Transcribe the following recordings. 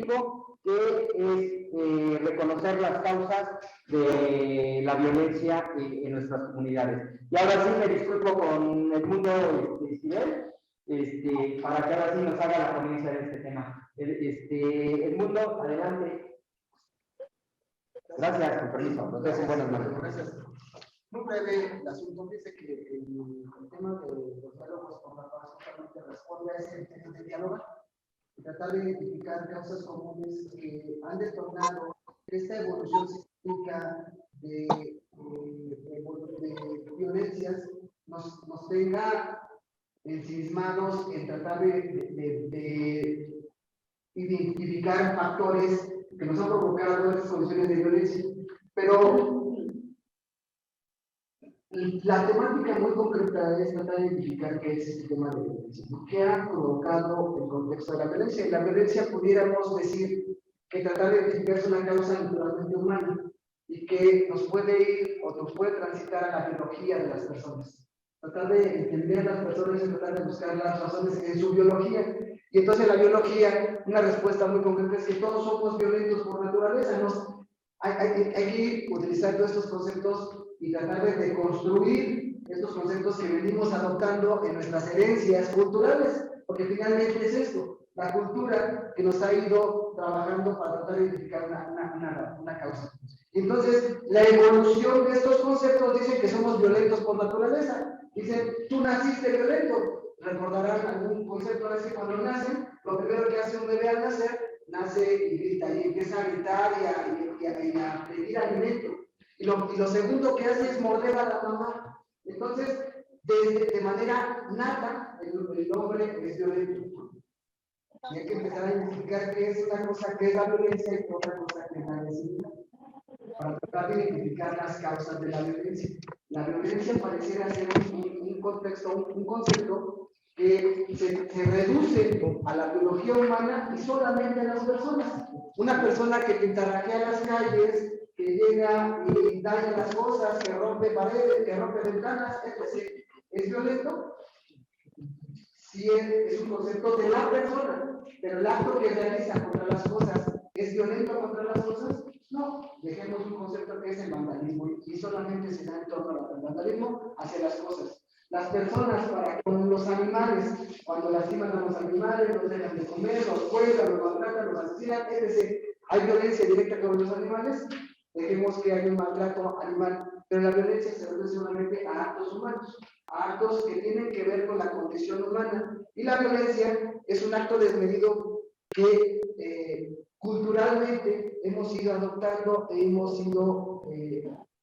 último, que es reconocer las causas de la violencia en nuestras comunidades. Y ahora sí me disculpo con Edmundo Esquivel, para que ahora sí nos haga la ponencia de este tema. Edmundo, adelante. Gracias, con permiso. Nos vemos en buenas manos. Gracias. Muy breve, el asunto dice que el tema de los diálogos con la paz justamente responde a ese tema de diálogo y tratar de identificar causas comunes que han detonado esta evolución sistémica de violencias, nos tenga ensimismados en tratar de identificar factores que nos han provocado todas estas condiciones de violencia. Pero la temática muy concreta es tratar de identificar qué es este tema de violencia, ¿no? ¿Qué ha provocado el contexto de la violencia? Y la violencia pudiéramos decir que tratar de identificar es una causa naturalmente humana y que nos puede ir o nos puede transitar a la biología de las personas. Tratar de entender a las personas y tratar de buscar las razones en su biología. Y entonces la biología, una respuesta muy concreta es que todos somos violentos por naturaleza. Hay que ir utilizando estos conceptos y tratar de deconstruir estos conceptos que venimos adoptando en nuestras herencias culturales, porque finalmente es esto, la cultura que nos ha ido trabajando para tratar de identificar una causa. Entonces, la evolución de estos conceptos dice que somos violentos por naturaleza. Dicen, tú naciste violento. Recordarán algún concepto de ese cuando nacen, lo primero que hace un bebé al nacer, nace y grita y empieza a gritar y a pedir alimento. Y lo segundo que hace es morder a la mamá. Entonces, de manera nata, el hombre es violento. Y hay que empezar a identificar qué es una cosa que es la violencia y otra cosa que es la agresividad. Para tratar de identificar las causas de la violencia. La violencia pareciera ser un contexto, un concepto que se reduce a la biología humana y solamente a las personas. Una persona que pintarrajea las calles, que llega y daña las cosas, que rompe paredes, que rompe ventanas, etc. ¿Es violento? Sí, es un concepto de la persona, pero el acto que realiza contra las cosas, ¿es violento contra las cosas? No, dejemos un concepto que es el vandalismo y solamente se da en torno al vandalismo hacia las cosas. Las personas con los animales, cuando lastiman a los animales, los dejan de comer, los cuelgan, los maltratan, los asesinan, etc. ¿Hay violencia directa con los animales? Dejemos que haya un maltrato animal, pero la violencia se reduce solamente a actos humanos, a actos que tienen que ver con la condición humana. Y la violencia es un acto desmedido que culturalmente hemos ido adoptando e hemos ido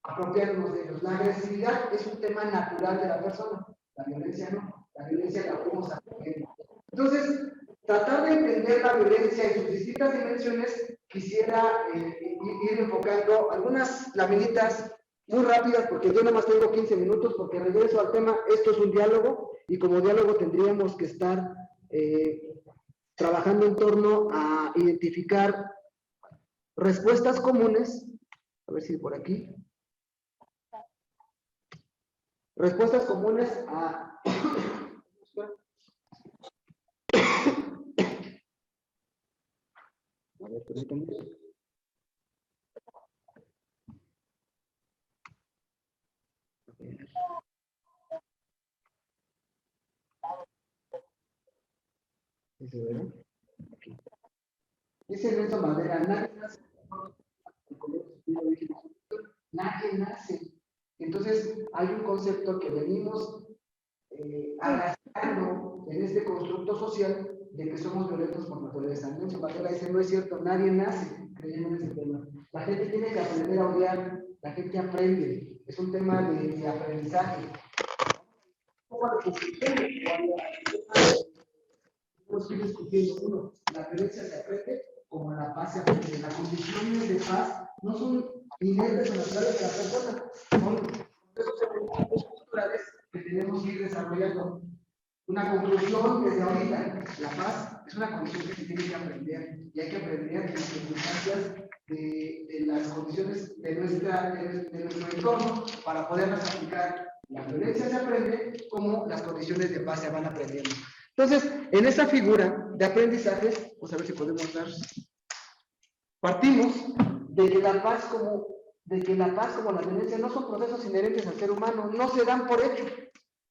apropiándonos de ellos. La agresividad es un tema natural de la persona, la violencia no, la violencia la podemos aprender. Entonces, tratar de entender la violencia en sus distintas dimensiones, quisiera ir enfocando algunas laminitas muy rápidas, porque yo nada más tengo 15 minutos, porque regreso al tema. Esto es un diálogo, y como diálogo tendríamos que estar trabajando en torno a identificar respuestas comunes, a ver si por aquí, respuestas comunes a ver, permítanme. Dice Nelson Mandela, nadie nace. Entonces, hay un concepto que venimos arrastrando en este constructo social de que somos violentos por naturaleza. Nelson Mandela dice, no es cierto, nadie nace creyendo en ese tema. La gente tiene que aprender a odiar, la gente aprende, es un tema de aprendizaje. Tenemos que ir discutiendo uno, la violencia se aprende como la paz se aprende. Las condiciones de paz no son inherentes o naturales de la persona, son esos elementos culturales que tenemos que ir desarrollando. Una conclusión desde ahorita, la paz es una condición que se tiene que aprender, y hay que aprender las circunstancias de las condiciones de nuestro entorno para poderlas aplicar. La violencia se aprende como las condiciones de paz se van aprendiendo. Entonces, en esta figura de aprendizajes, vamos a ver si podemos dar Partimos de que la paz como la violencia no son procesos inherentes al ser humano, no se dan por hecho,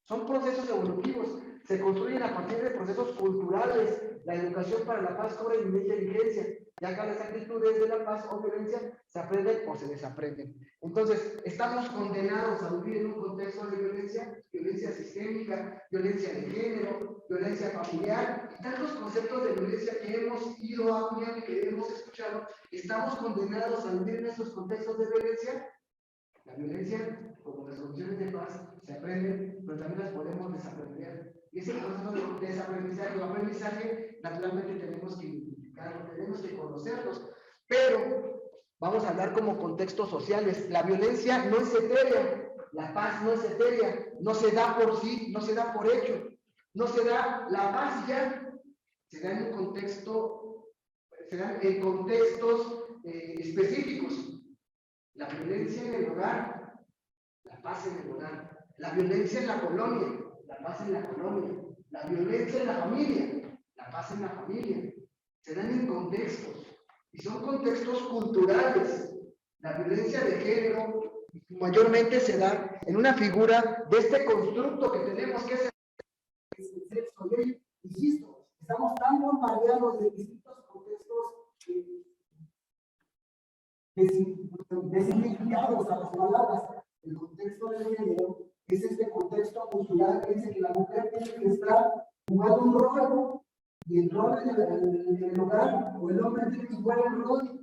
son procesos evolutivos, se construyen a partir de procesos culturales. La educación para la paz cobra inmensa vigencia, ya que las actitudes de la paz o violencia se aprenden o se desaprenden. Entonces, estamos condenados a vivir en un contexto de violencia sistémica, violencia de género, violencia familiar, y tantos conceptos de violencia que hemos ido acuñando y que hemos escuchado. Estamos condenados a vivir en esos contextos de violencia. La violencia, como las condiciones de paz, se aprenden, pero también las podemos desaprender. Y ese proceso de desaprendizaje o aprendizaje, naturalmente tenemos que identificarlo, tenemos que conocerlos. Pero vamos a hablar como contextos sociales. La violencia no es etérea, la paz no es etérea, no se da por sí, no se da por hecho, no se da la paz ya, se da en un contexto, se da en contextos específicos. La violencia en el hogar, la paz en el hogar. La violencia en la colonia, la paz en la colonia. La violencia en la familia, la paz en la familia. Se dan en contextos, y son contextos culturales. La violencia de género mayormente se da en una figura de este constructo que tenemos, que es el sexo. Y insisto, estamos tan bombardeados de distintos contextos designificados a las palabras. El contexto de género es este contexto cultural que dice que la mujer tiene que estar jugando un rol, y el rol en el hogar, o el hombre tiene que jugar un rol,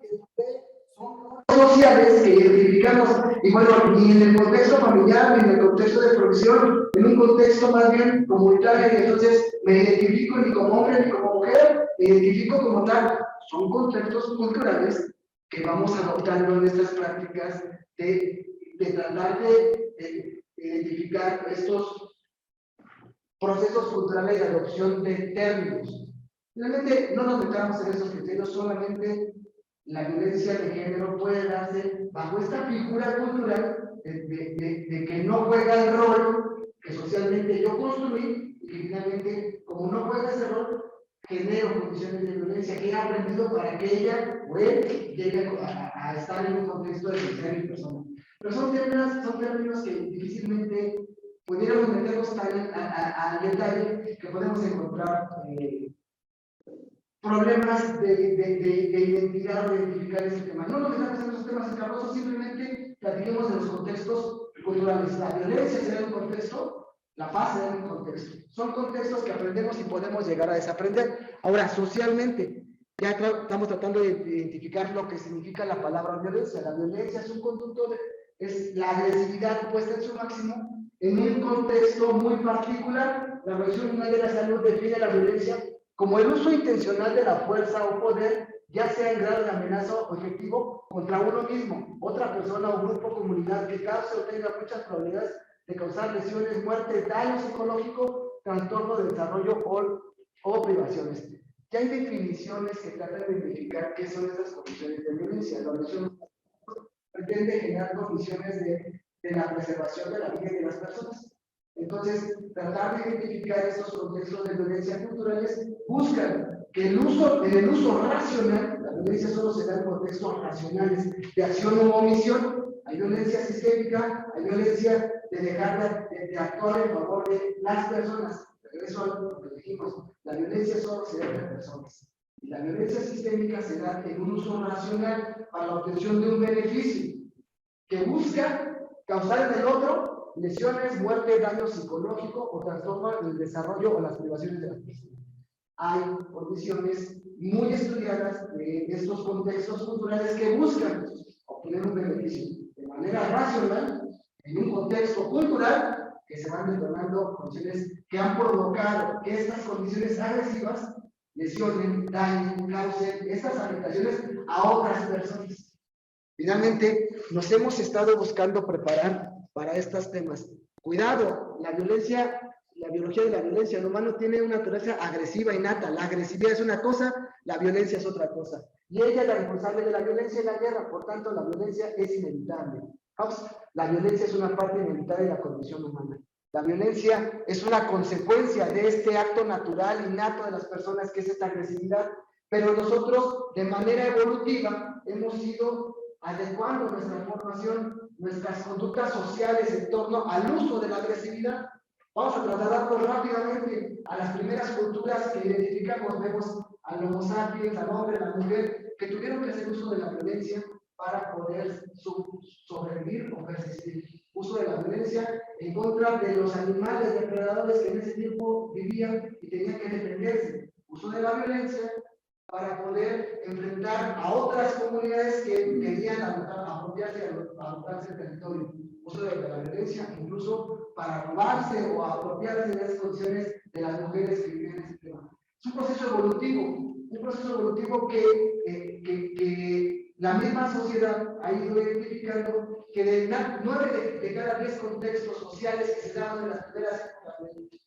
son roles sociales que identificamos, y bueno, ni en el contexto familiar, ni en el contexto de profesión, en un contexto más bien comunitario. Entonces me identifico ni como hombre ni como mujer, me identifico como tal. Son contextos culturales que vamos adoptando en estas prácticas de tratar de identificar estos procesos culturales de adopción de términos. Realmente no nos metamos en esos criterios, solamente la violencia de género puede darse bajo esta figura cultural de que no juega el rol que socialmente yo construí, y que finalmente, como no juega ese rol, genero condiciones de violencia que he aprendido para que ella o él llegue a estar en un contexto de violencia en persona. Pero son términos que difícilmente pudiéramos meternos tan al detalle, que podemos encontrar problemas de identidad o de identificar ese tema. No nos metamos en esos temas escabrosos, simplemente platiquemos de los contextos culturales. La violencia se da en un contexto, la paz se da en un contexto. Son contextos que aprendemos y podemos llegar a desaprender. Ahora, socialmente, ya estamos tratando de identificar lo que significa la palabra violencia. La violencia es un conducto es la agresividad puesta en su máximo en un contexto muy particular. La Organización Mundial de la Salud define la violencia como el uso intencional de la fuerza o poder, ya sea en grado de amenaza o efectivo, contra uno mismo, otra persona o grupo o comunidad, que cause o tenga muchas probabilidades de causar lesiones, muerte, daño psicológico, trastorno de desarrollo o privaciones. Ya hay definiciones que tratan de identificar qué son esas condiciones de violencia. La Organización pretende generar condiciones de la preservación de la vida de las personas. Entonces, tratar de identificar esos contextos de violencia culturales buscan que en el uso racional, la violencia solo se da en contextos racionales de acción o omisión. Hay violencia sistémica, hay violencia de dejar de actuar en favor de las personas. Eso es lo que dijimos, la violencia solo se da entre personas. Y la violencia sistémica se da en un uso racional para la obtención de un beneficio que busca causar en el otro lesiones, muerte, daño psicológico o trastorno del desarrollo o las privaciones de las personas. Hay condiciones muy estudiadas de estos contextos culturales que buscan obtener un beneficio de manera racional en un contexto cultural, que se van detonando condiciones que han provocado que estas condiciones agresivas lesionen, dañen, causen estas afectaciones a otras personas. Finalmente, nos hemos estado buscando preparar para estos temas. Cuidado, la violencia, la biología de la violencia, el humano tiene una naturaleza agresiva innata. La agresividad es una cosa, la violencia es otra cosa. Y ella es la responsable de la violencia en la guerra, por tanto, la violencia es inevitable. La violencia es una parte inevitable de la condición humana. La violencia es una consecuencia de este acto natural, innato de las personas, que es esta agresividad. pero nosotros de manera evolutiva hemos ido adecuando nuestra formación, nuestras conductas sociales en torno al uso de la agresividad. Vamos a trasladarnos rápidamente a las primeras culturas que identificamos. Vemos al Homo sapiens, al hombre, a la mujer, que tuvieron que hacer uso de la violencia para poder sobrevivir o persistir. Uso de la violencia en contra de los animales depredadores que en ese tiempo vivían y tenían que defenderse. Uso de la violencia para poder enfrentar a otras comunidades que querían apropiarse del territorio. Uso de la violencia incluso para robarse o apropiarse de las condiciones de las mujeres que vivían en ese tema. Es un proceso evolutivo que la misma sociedad ha ido identificando que de 9 de cada 10 contextos sociales que se daban en las primeras épocas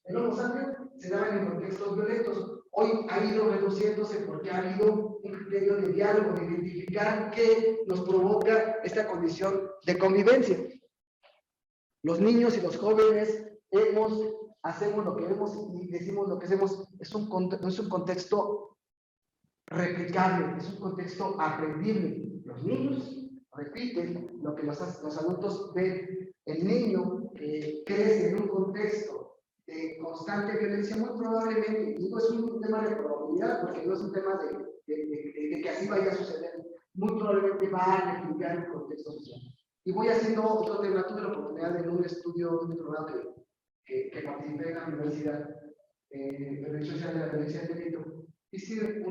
del Homo sapiens se daban en contextos violentos. Hoy ha ido reduciéndose porque ha habido un criterio de diálogo, de identificar qué nos provoca esta condición de convivencia. Los niños y los jóvenes hacemos lo que vemos y decimos lo que hacemos. No es un contexto replicable, es un contexto aprendible. Los niños repiten lo que los adultos ven. El niño que crece en un contexto de constante violencia, muy probablemente, y no es un tema de probabilidad, porque no es un tema de que así vaya a suceder, muy probablemente va a replicar el contexto social. Y voy haciendo otro tema. Tuve la oportunidad en un estudio, un programa que participé en la universidad, de Derecho Social de la Violencia de Delito, hice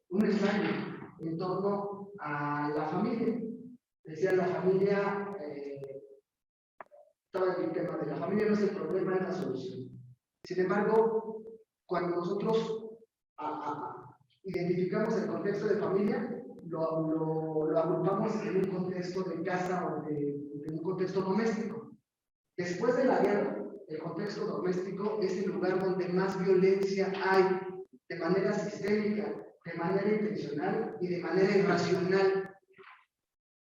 un ensayo en torno a la familia. Decía, la familia, estaba en el tema de la familia no es el problema, es la solución. Sin embargo, cuando nosotros identificamos el contexto de familia, lo agrupamos en un contexto de casa o de un contexto doméstico. Después de la guerra, el contexto doméstico es el lugar donde más violencia hay, de manera sistémica, de manera intencional y de manera irracional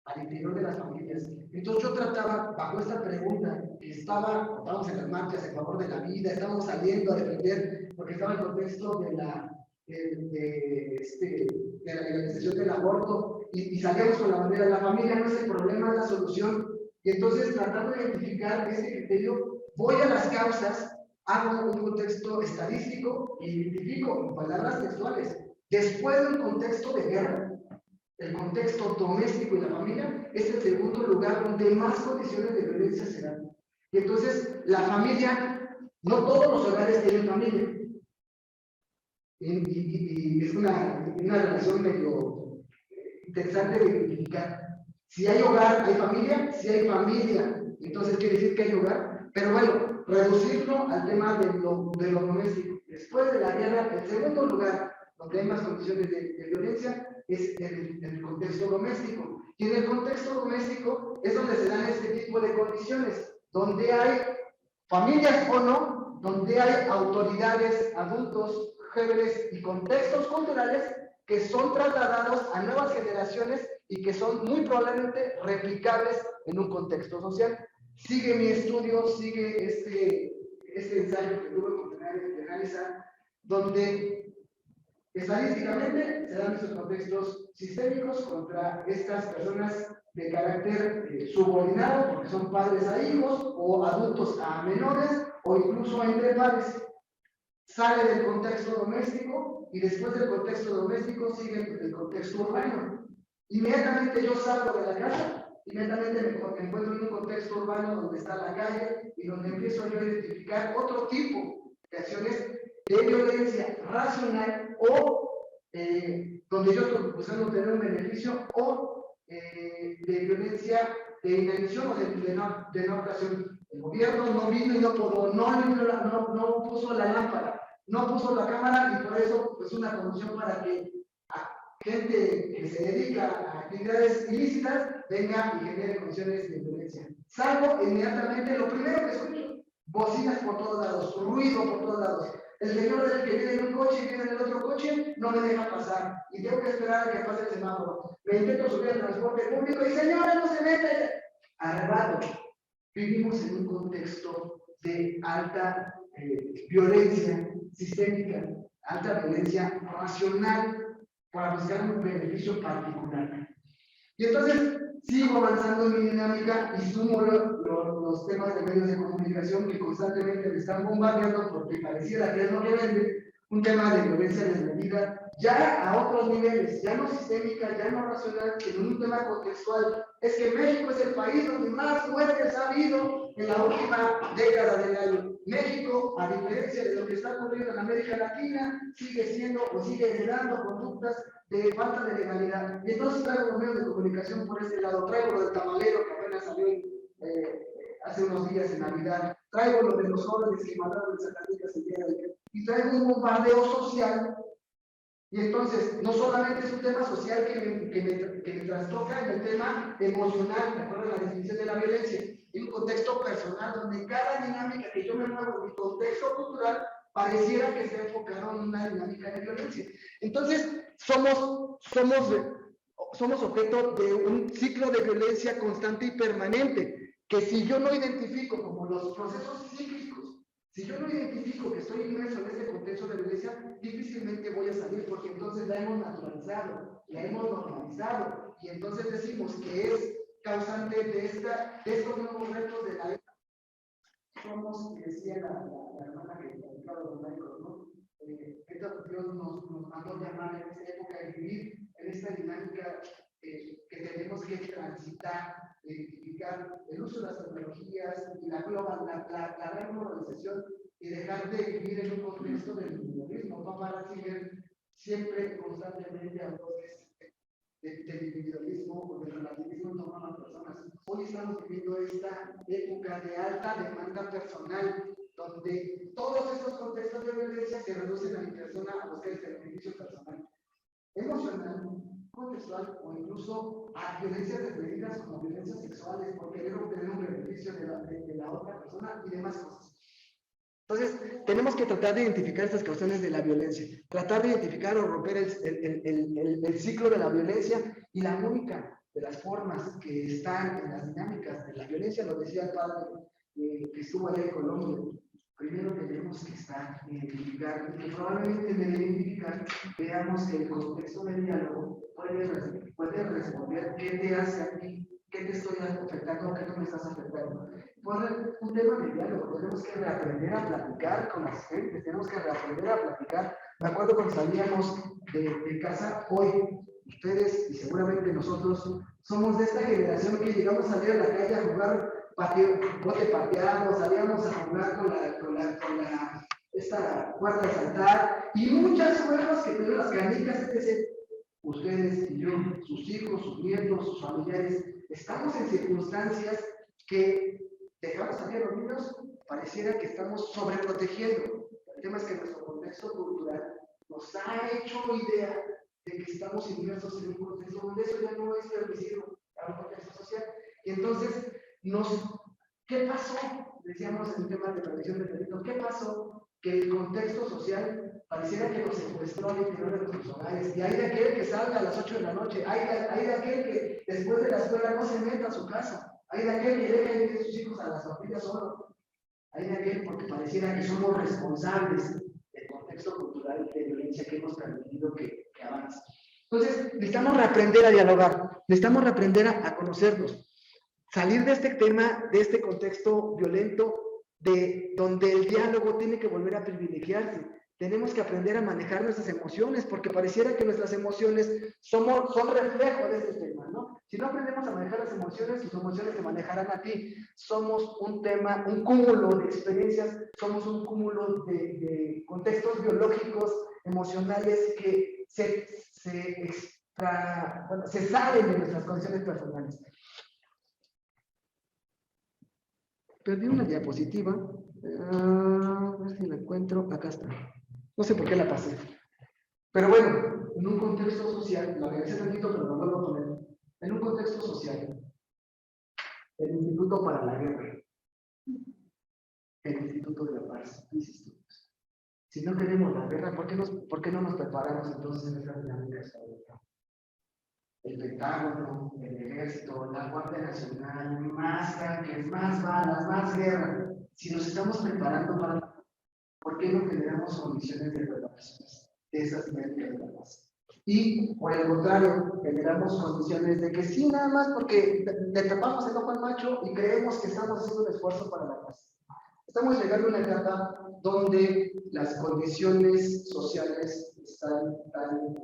al interior de las familias. Entonces yo trataba, bajo esta pregunta, que estábamos en las marchas en favor de la vida, estábamos saliendo a defender, porque estaba el contexto de la legalización del aborto, y salíamos con la bandera, la familia no es el problema, es la solución. Y entonces, tratando de identificar ese criterio, voy a las causas, hago un contexto estadístico y identifico en palabras textuales. Después de un contexto de guerra, el contexto doméstico y la familia es el segundo lugar donde más condiciones de violencia se dan. Y entonces, la familia, no todos los hogares tienen familia. Y es una relación medio interesante de identificar. Si hay hogar, hay familia. Si hay familia, entonces quiere decir que hay hogar. Pero bueno, reducirlo al tema de lo doméstico. Después de la guerra, el segundo lugar donde hay más condiciones de violencia es el contexto doméstico. Y en el contexto doméstico es donde se dan este tipo de condiciones, donde hay familias o no, donde hay autoridades, adultos, jóvenes y contextos culturales que son trasladados a nuevas generaciones y que son muy probablemente replicables en un contexto social. Sigue mi estudio, sigue este ensayo que tuve la oportunidad de realizar, donde estadísticamente se dan esos contextos sistémicos contra estas personas de carácter subordinado, porque son padres a hijos o adultos a menores o incluso entre pares. Sale del contexto doméstico y después del contexto doméstico sigue el contexto urbano. Inmediatamente yo salgo de la casa, inmediatamente me encuentro en un contexto urbano donde está la calle y donde empiezo yo a identificar otro tipo de acciones de violencia racional o donde yo estoy buscando tener un beneficio o de violencia de inanición o de no actuación. El gobierno no vino y no puso la lámpara, no puso la cámara y por eso es una condición para que gente que se dedica a actividades ilícitas venga y genere condiciones de violencia. Salgo inmediatamente, lo primero que escucho, bocinas por todos lados, ruido por todos lados. El señor del que viene en un coche y viene en el otro coche no me deja pasar y tengo que esperar a que pase el semáforo. Me intento subir al transporte público y señora, no se mete. Arrebato. Vivimos en un contexto de alta violencia sistémica, alta violencia racional para buscar un beneficio particular. Y entonces sigo avanzando en mi dinámica y sumo los temas de medios de comunicación que constantemente me están bombardeando porque pareciera que es lo que vende, un tema de violencia desmedida, ya a otros niveles, ya no sistémica, ya no racional, sino un tema contextual. Es que México es el país donde más muertes ha habido en la última década del año. México, a diferencia de lo que está ocurriendo en América Latina, sigue siendo o sigue heredando conductas de falta de legalidad. Y entonces traigo los medios de comunicación por este lado, traigo lo del tamalero que apenas salió hace unos días en Navidad, traigo lo de los jóvenes que mataron en Zacatecas el día de ayer, y traigo un bombardeo social. Y entonces, no solamente es un tema social que me trastoca en el tema emocional, de acuerdo a la definición de la violencia, en un contexto personal donde cada dinámica que yo me muevo en mi contexto cultural pareciera que esté enfocado en una dinámica de violencia. Entonces, somos objeto de un ciclo de violencia constante y permanente, que si yo no identifico como los procesos cíclicos, si yo no identifico que estoy inmerso en ese contexto de violencia, difícilmente voy a salir porque entonces la hemos naturalizado, la hemos normalizado y entonces decimos que es causante de estos nuevos retos de la época. Somos, decía la hermana que platicaba de los laicos, ¿no? Dios nos mandó llamar en esta época de vivir en esta dinámica que tenemos que transitar, identificar el uso de las tecnologías y la reglobalización y dejar de vivir en un contexto del individualismo. Papa Ratzinger siempre constantemente habló del individualismo o del relativismo en torno a las personas. Hoy estamos viviendo esta época de alta demanda personal, donde todos estos contextos de violencia se reducen a mi persona a buscar este beneficio personal, emocional, contextual o incluso a violencias desmedidas como violencias sexuales por querer obtener un beneficio de la otra persona y demás cosas. Entonces, tenemos que tratar de identificar estas causales de la violencia, tratar de identificar o romper el ciclo de la violencia y la única de las formas que están en las dinámicas de la violencia, lo decía el padre que estuvo allá en Colombia. Primero tenemos que identificar, y que probablemente en el identificar veamos que el contexto del diálogo puede responder qué te hace a ti, qué te estoy afectando, qué no me estás afectando. Por un tema de diálogo, tenemos que reaprender a platicar con las gentes, tenemos que reaprender a platicar. Me acuerdo cuando salíamos de casa, hoy, ustedes y seguramente nosotros, somos de esta generación que llegamos a salir a la calle a jugar bote pateado, salíamos a jugar con esta cuarta de saltar, y muchos juegos que tienen las canicas, etc. Ustedes y yo, sus hijos, sus nietos, sus familiares, estamos en circunstancias que dejamos salir a los niños, pareciera que estamos sobreprotegiendo. El tema es que nuestro contexto cultural nos ha hecho idea de que estamos inmersos en un contexto donde eso ya no es permisivo para un contexto social. Y entonces, ¿qué pasó? Decíamos en el tema de prevención del delito, ¿qué pasó? Que el contexto social pareciera que nos secuestró al interior de nuestros hogares. Y hay de aquel que salga a las 8 de la noche, hay de aquel que después de la escuela no se meta a su casa. Hay de aquel que deja ir a sus hijos a las familias solo. Hay de aquel porque pareciera que somos responsables del contexto cultural de violencia que hemos permitido que avance. Entonces, necesitamos reaprender a dialogar, necesitamos reaprender a conocernos, salir de este tema, de este contexto violento, de donde el diálogo tiene que volver a privilegiarse. Tenemos que aprender a manejar nuestras emociones, porque pareciera que nuestras emociones son reflejo de este tema, ¿no? Si no aprendemos a manejar las emociones, tus emociones te manejarán a ti. Somos un tema, un cúmulo de experiencias, somos un cúmulo de contextos biológicos, emocionales que se salen de nuestras condiciones personales. Perdí una diapositiva. A ver si la encuentro. Acá está. No sé por qué la pasé. Pero bueno, en un contexto social, la regresé tantito, pero lo vuelvo a poner. En un contexto social, el Instituto para la Guerra, el Instituto de la Paz, institutos. Si no queremos la guerra, ¿por qué no nos preparamos entonces en esa dinámica histórica? El Pentágono, el Ejército, la Guardia Nacional, más tanques, más balas, más guerra. Si nos estamos preparando para ¿por qué no generamos condiciones de relaciones de esas dinámicas de la paz? Y por el contrario, generamos condiciones de que sí, nada más porque le tapamos el ojo al macho y creemos que estamos haciendo un esfuerzo para la paz. Estamos llegando a una etapa donde las condiciones sociales están tan...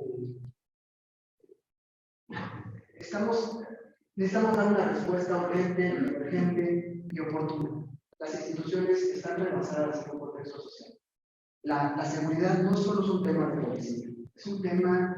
necesitamos dar una respuesta urgente, emergente y oportuna. Las instituciones están rebasadas en un contexto social. La seguridad no solo es un tema de policía, es un tema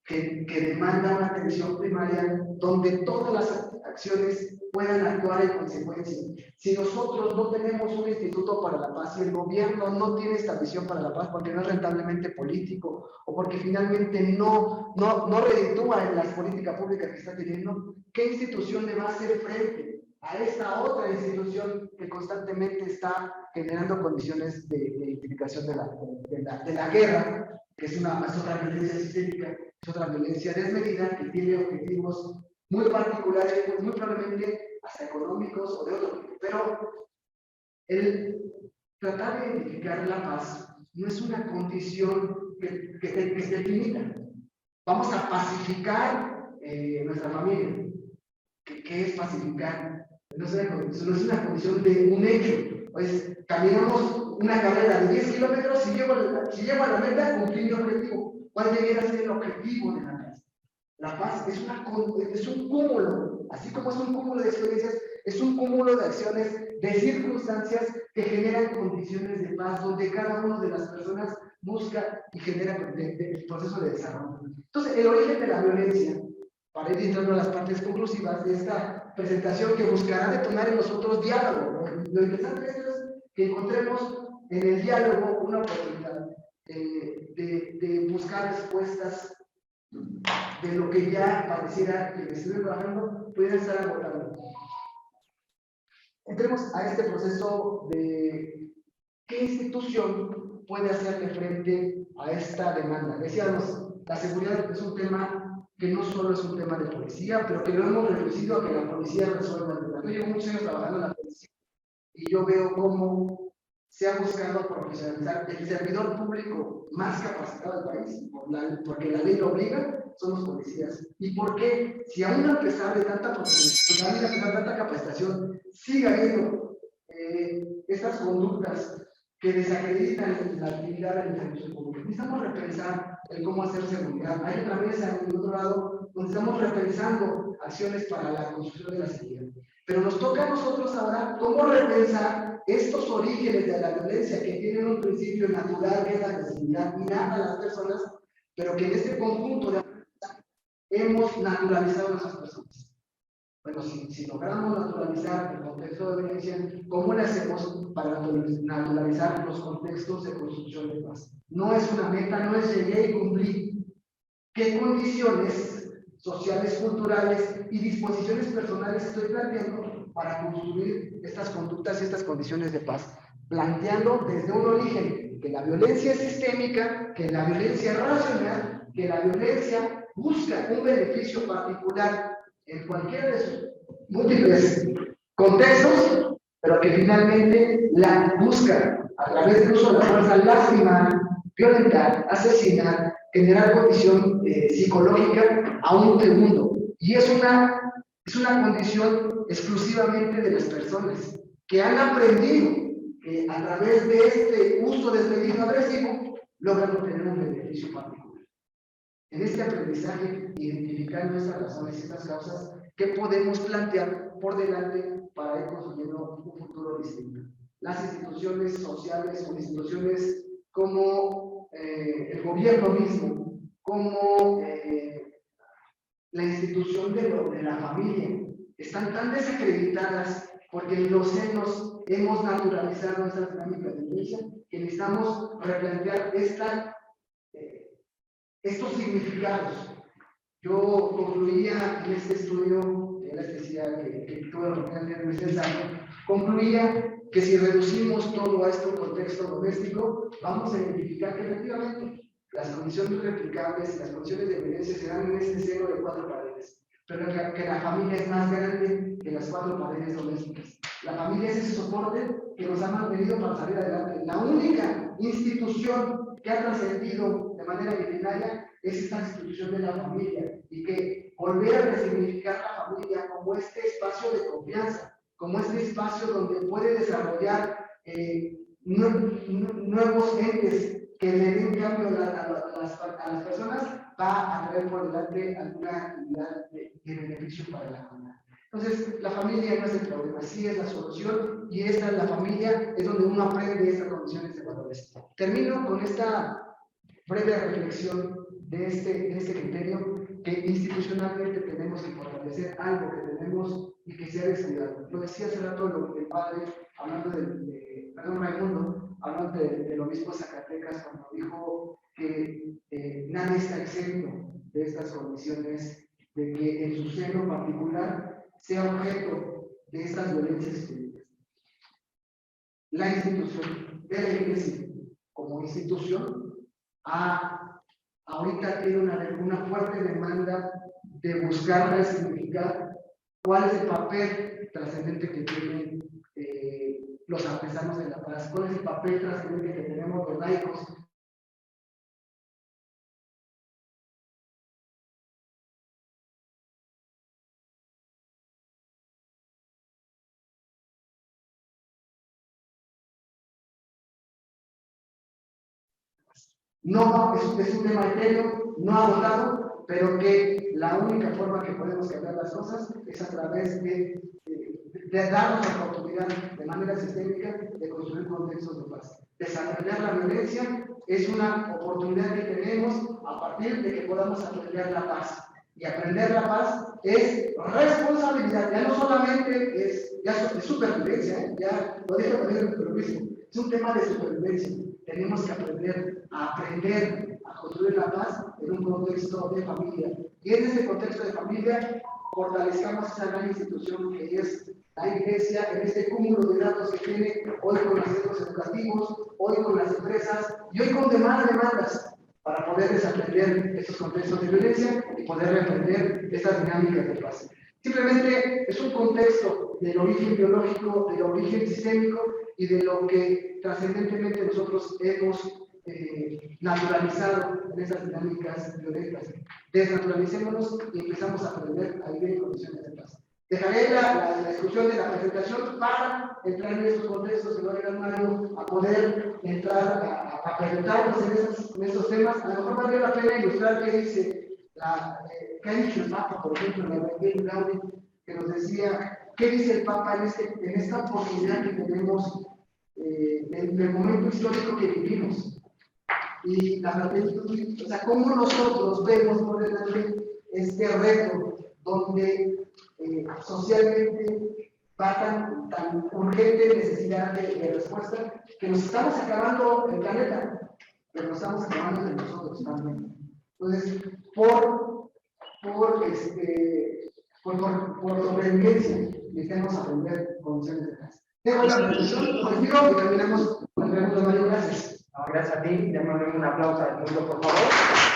que demanda una atención primaria donde todas las acciones puedan actuar en consecuencia. Si nosotros no tenemos un instituto para la paz y el gobierno no tiene esta visión para la paz porque no es rentablemente político o porque finalmente no reditúa en las políticas públicas que está teniendo, ¿qué institución le va a hacer frente a esta otra institución que constantemente está generando condiciones de identificación de la guerra, que es otra violencia sistémica, es otra violencia desmedida que tiene objetivos muy particulares, muy probablemente hasta económicos o de otro tipo? Pero el tratar de identificar la paz no es una condición que esté definida. Vamos a pacificar nuestra familia. ¿Qué es pacificar? No es una condición de un hecho. Pues caminamos una carrera de 10 kilómetros, si llego a la meta, cumplí mi objetivo. ¿Cuál debería ser el objetivo de la paz? La paz es un cúmulo, así como es un cúmulo de experiencias, es un cúmulo de acciones, de circunstancias que generan condiciones de paz, donde cada una de las personas busca y genera el proceso de desarrollo. Entonces, el origen de la violencia, para ir entrando a las partes conclusivas de esta presentación, que buscará detonar en nosotros diálogo. Lo interesante es que encontremos en el diálogo una oportunidad de buscar respuestas de lo que ya pareciera que estoy trabajando pudiera estar agotando. Entremos a este proceso de qué institución puede hacerle frente a esta demanda. Decíamos, la seguridad es un tema que no solo es un tema de policía, pero que lo hemos reducido a que la policía resuelva el problema. Yo llevo muchos años trabajando en la policía y yo veo cómo se ha buscado profesionalizar el servidor público más capacitado del país, porque la ley lo obliga, son los policías. ¿Y por qué? Si aún a pesar de tanta profesionalización, a pesar de tanta capacitación, sigue habiendo estas conductas que desacreditan la actividad del servicio público. Necesitamos repensar el cómo hacer seguridad. Hay otra mesa en el otro lado donde estamos repensando acciones para la construcción de la seguridad. Pero nos toca a nosotros ahora cómo repensar estos orígenes de la violencia que tienen un principio natural, que es la agresividad innata a las personas, pero que en este conjunto de hemos naturalizado a esas personas. Bueno, si logramos naturalizar el contexto de violencia, ¿cómo le hacemos para naturalizar los contextos de construcción de paz? No es una meta, no es llegué y cumplí. ¿Qué condiciones sociales, culturales y disposiciones personales estoy planteando para construir estas conductas y estas condiciones de paz? Planteando desde un origen que la violencia es sistémica, que la violencia es racional, que la violencia busca un beneficio particular en cualquiera de sus múltiples contextos, pero que finalmente la busca a través del uso de la fuerza, lastimar, violentar, asesinar, generar condición psicológica a un segundo. Y es una condición exclusivamente de las personas que han aprendido que a través de este uso desmedido agresivo logran obtener un beneficio particular. En este aprendizaje, identificando estas razones y estas causas, ¿qué podemos plantear por delante para ir construyendo un futuro distinto? Las instituciones sociales o instituciones como el gobierno mismo, como la institución de la familia, están tan desacreditadas porque en los senos hemos naturalizado estas dinámicas de violencia que necesitamos replantear estos significados. Yo concluía en este estudio, les decía que tuve la oportunidad de hacer ensayo, concluía que si reducimos todo a este contexto doméstico, vamos a identificar que efectivamente las condiciones replicables y las condiciones de violencia se dan en este seno de 4 paredes, pero que la familia es más grande que las 4 paredes domésticas. La familia es ese soporte que nos ha mantenido para salir adelante. La única institución que ha trascendido de manera milenaria es esta institución de la familia, y que volver a resignificar la familia como este espacio de confianza, como este espacio donde puede desarrollar nuevos entes que le den cambio a las personas, va a traer por delante alguna actividad de beneficio para la comunidad. Entonces, la familia no es el problema, sí es la solución, y esta es la familia, es donde uno aprende estas condiciones de valores. Termino con esta breve reflexión de este criterio, que institucionalmente tenemos que fortalecer algo que tenemos y que sea descuidado. Lo decía hace rato el padre, hablando Raimundo, hablando del obispo de Zacatecas, cuando dijo que nadie está exento de estas condiciones, de que en su seno particular sea objeto de estas violencias públicas. La institución de la Iglesia como institución ahorita tiene una fuerte demanda de buscar resignificar cuál es el papel trascendente que tienen los artesanos de la paz, cuál es el papel trascendente que tenemos los laicos. No, es un tema etéreo, no agotado, pero que la única forma que podemos cambiar las cosas es a través de darnos la oportunidad de manera sistémica de construir contextos de paz. Desaprender la violencia es una oportunidad que tenemos a partir de que podamos aprender la paz. Y aprender la paz es responsabilidad, ya no solamente es supervivencia, ya lo dije también en el mismo, es un tema de supervivencia. Tenemos que aprender a construir la paz en un contexto de familia. Y en este contexto de familia, fortalezcamos esa gran institución que es la Iglesia, en este cúmulo de datos que tiene hoy con los centros educativos, hoy con las empresas y hoy con demás demandas, para poder desaprender estos contextos de violencia y poder reprender estas dinámicas de paz. Simplemente es un contexto del origen biológico, del origen sistémico y de lo que trascendentemente nosotros hemos naturalizado en estas dinámicas violentas. Desnaturalicémonos y empezamos a aprender a vivir en condiciones de paz. Dejaré la discusión de la presentación para entrar en estos contextos que va a llegar Mario a poder entrar a preguntarnos en estos temas. A lo mejor valdría la pena ilustrar qué dice qué ha dicho el Papa, por ejemplo, en la Evangelio Gaudí, que nos decía qué dice el Papa en esta oportunidad que tenemos en el momento histórico que vivimos. Y la fraternidad, o sea, cómo nosotros vemos por delante este reto donde socialmente va tan urgente necesidad de respuesta que nos estamos acabando el planeta, pero nos estamos acabando de nosotros también. Entonces, por sobrevivencia, necesitamos aprender condiciones de paz. Dejo la presentación, y terminamos con el pregunta, Mario. Gracias. No, gracias a ti, démosle un aplauso al mundo, por favor.